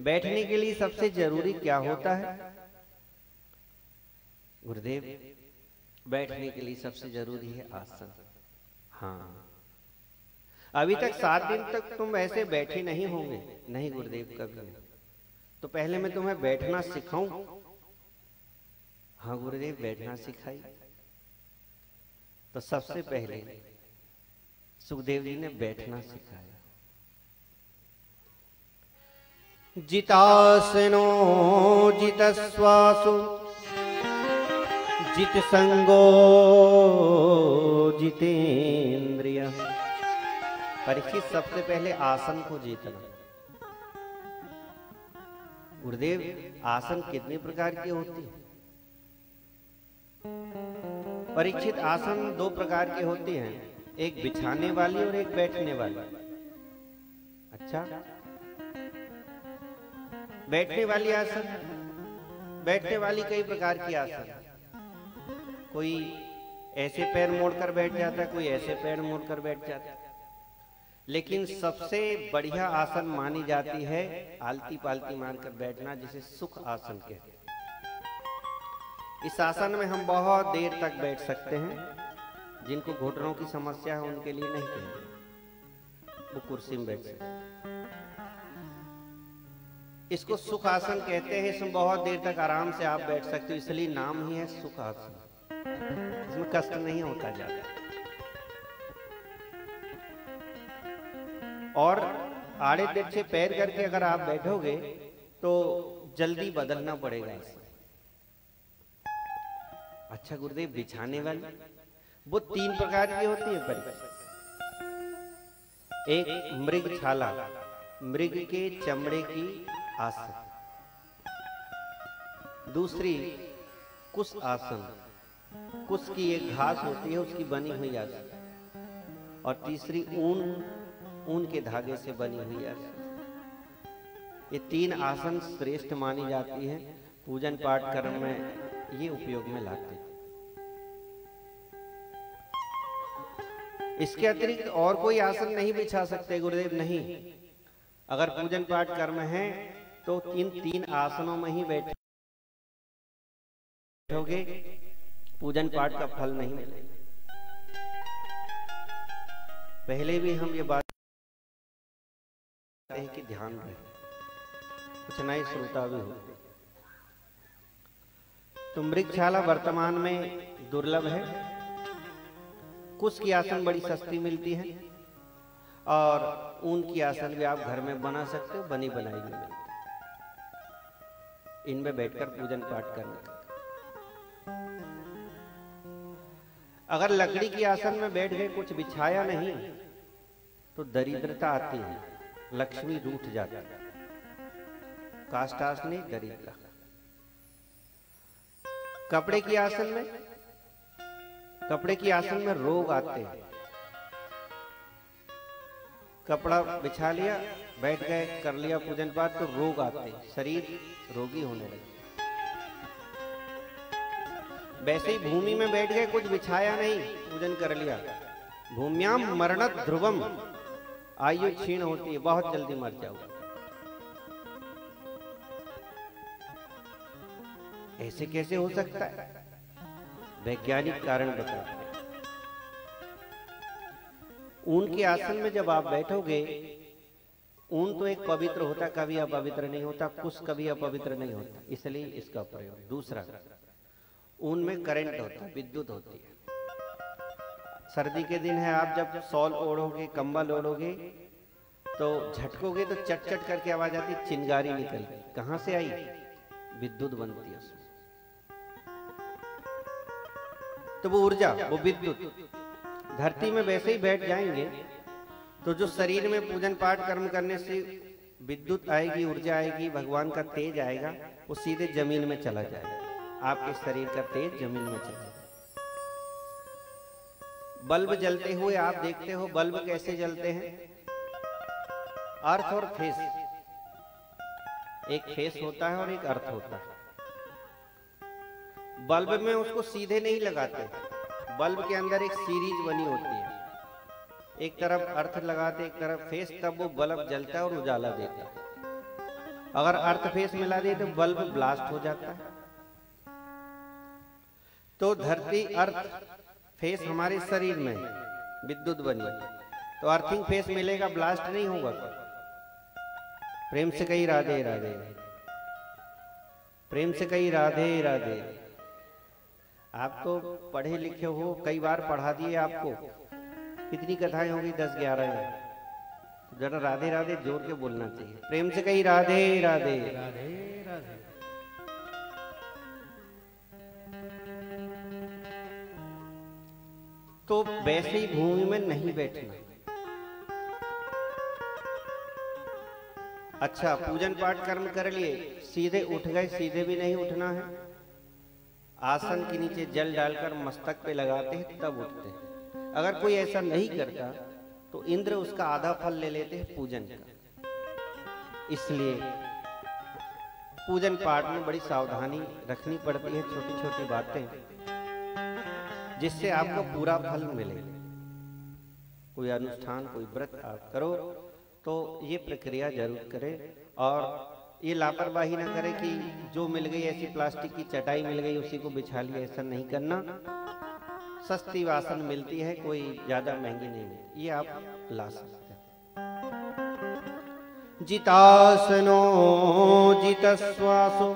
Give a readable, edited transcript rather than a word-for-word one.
बैठने के लिए सबसे जरूरी क्या होता है गुरुदेव? बैठने के लिए सबसे जरूरी है आसन। हाँ, अभी तक 7 दिन तक तुम ऐसे बैठे नहीं होंगे। नहीं गुरुदेव, कभी नहीं। तो पहले मैं तुम्हें बैठना सिखाऊं? हाँ गुरुदेव, बैठना सिखाइए। तो सबसे पहले सुखदेव जी ने बैठना सिखाया। जितासनो जितश्वासो जित संगो जितेंद्रिय। परीक्षित, सबसे पहले आसन को जीतना। गुरुदेव, आसन कितने प्रकार की होती है? परीक्षित, आसन 2 प्रकार के होते हैं, एक बिछाने वाली और एक बैठने वाली। अच्छा, बैठने वाली आसन, बैठने वाली कई प्रकार की आसन। कोई ऐसे पैर मोड़कर बैठ जाता है, कोई ऐसे पैर मोड़कर बैठ जाता है। लेकिन सबसे बढ़िया आसन मानी जाती है आलती पालती मारकर बैठना, जिसे सुख आसन कहते हैं। इस आसन में हम बहुत देर तक बैठ सकते हैं। जिनको घुटनों की समस्या है उनके लिए नहीं कहेंगे, वो कुर्सी में बैठ सकते हैं। इसको सुख आसन कहते हैं। इसमें बहुत देर तक आराम से आप बैठ सकते हो, इसलिए नाम ही है सुख आसन। इसमें कष्ट नहीं होता ज्यादा। और आड़े तिरछे पैर करके अगर आप बैठोगे तो जल्दी बदलना पड़ेगा इसे। अच्छा गुरुदेव, बिछाने वाली वो 3 प्रकार की होती है परीक्षित। एक मृगछाला, मृग के चमड़े की आसन। दूसरी कुश आसन, कुश की एक घास होती है उसकी बनी हुई आसन। और तीसरी ऊन के धागे से बनी हुई आसन। ये 3 आसन श्रेष्ठ मानी जाती है। पूजन पाठ कर्म में ये उपयोग में लाते हैं। इसके अतिरिक्त और कोई आसन नहीं बिछा सकते गुरुदेव? नहीं। अगर पूजन पाठ कर्म है तो इन 3 आसनों में ही बैठोगे, पूजन पाठ का फल नहीं मिलेगा। पहले भी हम ये बात है कि ध्यान रहे, कुछ नए श्रोता भी हो। तो मृगछाला वर्तमान में दुर्लभ है। कुश की आसन बड़ी सस्ती मिलती है और ऊन की आसन भी आप घर में बना सकते हो, बनी बनाई भी मिलती है। इनमें बैठकर पूजन पाठ करना। अगर लकड़ी की आसन में बैठ गए, कुछ बिछाया नहीं, तो दरिद्रता आती है, लक्ष्मी रूठ जाती है। काष्ठासनी दरिद्रता। कपड़े की आसन में, कपड़े की आसन में रोग आते हैं। कपड़ा बिछा लिया, बैठ गए, कर लिया पूजन पाठ, तो रोग आते हैं, शरीर रोगी होने लगे। वैसे ही भूमि में बैठ गए, कुछ बिछाया नहीं, पूजन कर लिया, भूम्याम मरणत ध्रुवम, आयु क्षीण होती है, बहुत जल्दी मर जाओगे। ऐसे कैसे हो सकता है? वैज्ञानिक कारण बताते हैं। ऊन के आसन में जब आप बैठोगे, ऊन तो एक पवित्र होता, कभी अपवित्र नहीं होता, कुश कभी अपवित्र नहीं होता, इसलिए इसका प्रयोग। दूसरा, ऊन में करंट होता है, विद्युत होती है। सर्दी के दिन है, आप जब शॉल ओढ़ोगे, कंबल ओढ़ोगे, तो झटकोगे तो चट चट करके आवाज आती, चिंगारी निकलती। कहां से आई? विद्युत बनती है उसमें। तो वो ऊर्जा, वो विद्युत धरती में वैसे ही बैठ जाएंगे तो जो शरीर में पूजन पाठ कर्म करने से विद्युत आएगी, ऊर्जा आएगी, भगवान का तेज आएगा, वो सीधे जमीन में चला जाएगा। आपके शरीर का तेज जमीन में चला जाएगा। बल्ब जलते हुए आप देखते हो, बल्ब कैसे जलते हैं? अर्थ और फेस, एक फेस होता है और एक अर्थ होता है। बल्ब में उसको सीधे नहीं लगाते, बल्ब के अंदर एक सीरीज बनी होती है, एक तरफ अर्थ लगाते, एक तरफ फेस, तब वो बल्ब जलता है और उजाला देता है। अगर अर्थ फेस मिला दिए तो बल्ब ब्लास्ट हो जाता है। तो धरती अर्थ फेस हमारे शरीर में विद्युत बनी, तो अर्थिंग फेस मिलेगा, ब्लास्ट नहीं होगा। प्रेम से कही राधे राधे, प्रेम से कही राधे राधे। आप तो पढ़े लिखे हो, कई बार पढ़ा दिए आपको, कितनी कथाएं होगी, 10-11। जरा राधे राधे जोर के बोलना चाहिए। प्रेम से कही राधे राधे राधे राधे। तो वैसे ही भूमि में नहीं बैठना। अच्छा, पूजन पाठ कर्म कर लिए, सीधे उठ गए, सीधे भी नहीं उठना है। आसन के नीचे जल डालकर मस्तक पे लगाते हैं तब उठते हैं। अगर कोई ऐसा नहीं करता तो इंद्र उसका आधा फल ले लेते हैं पूजन का। इसलिए पूजन पाठ में बड़ी सावधानी रखनी पड़ती है, छोटी छोटी बातें, जिससे आपको पूरा फल मिले। कोई अनुष्ठान, कोई व्रत आप करो तो ये प्रक्रिया जरूर करें, और ये लापरवाही ना करें कि जो मिल गई, ऐसी प्लास्टिक की चटाई मिल गई उसी को बिछा लिया, ऐसा नहीं करना। सस्ती वासन मिलती है, कोई ज्यादा महंगी नहीं मिलती, ये आप ला सकते हैं। जितासनो जितश्वासो